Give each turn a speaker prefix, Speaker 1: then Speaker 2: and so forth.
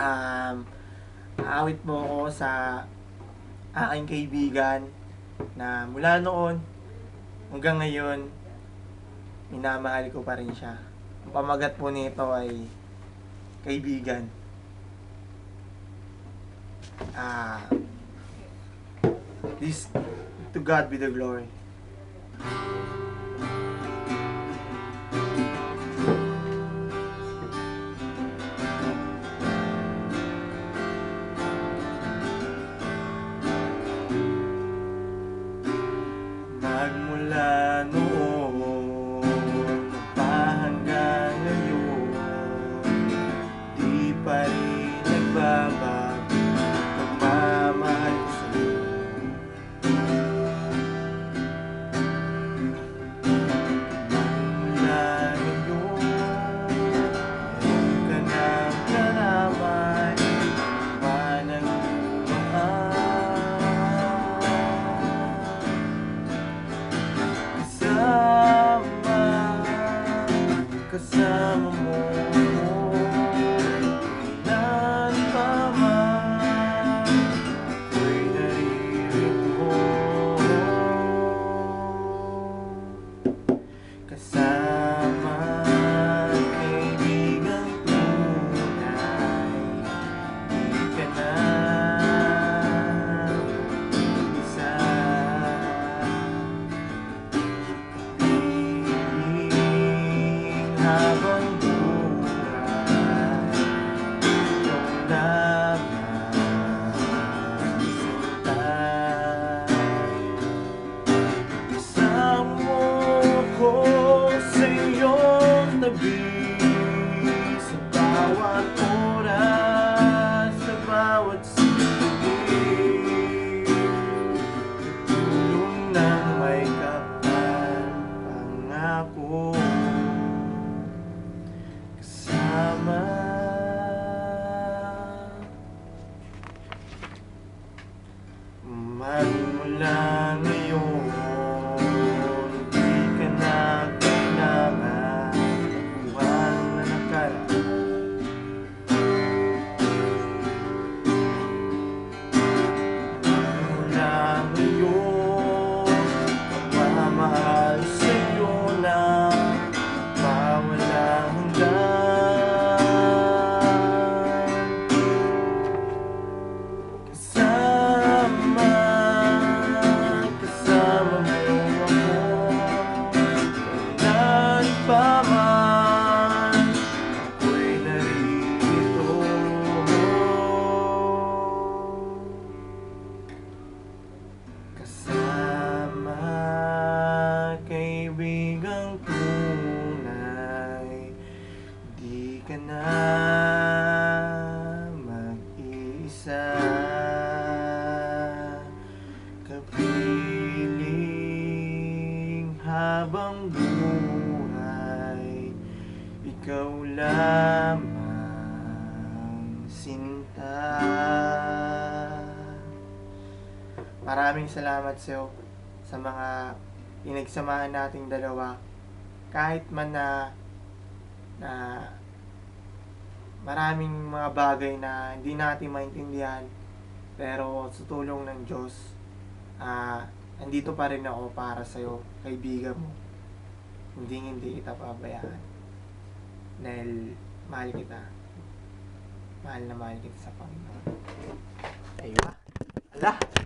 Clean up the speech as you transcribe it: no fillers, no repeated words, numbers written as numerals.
Speaker 1: Um, aawit mo ako sa aking kaibigan na mula noon hanggang ngayon, minamahal ko pa rin siya. Ang pamagat po nito ay kaibigan. Ah, this to God be the glory. Magmula noon pa hanggang ngayon, di pa rin nagbabago pagmamahal ko sa'yo. Magmula ngayon, meron ka ng karamay, manang kasama mo, kailan pa man ako'y naririto. Kasama kaibigang tunay, di ka na isa. Habang buhay, ikaw lamang sinta. Kasama mo ko sa iyong tabi, sa bawat oras, sa bawat sandali. Tulong ng may kapal pangako. Magmula ngayon, di ka na kailangan magbuwang na nakaraan. Magmula ngayon, magmamahal sa'yo na mawalang hanggan. Kasama kaibigang tunay, di ka na mag-iisa. Kapiling habang buhay, ikaw lamang sinta. Maraming salamat sa'yo sa mga pinagsamahan nating dalawa. Kahit man na maraming mga bagay na hindi natin maintindihan, pero sa tulong ng Diyos, andito pa rin ako para sa'yo, kaibigan mo. Hindi kita pabayaan. Dahil mahal kita. Mahal na mahal kita sa Panginoon. Ayun. Ala!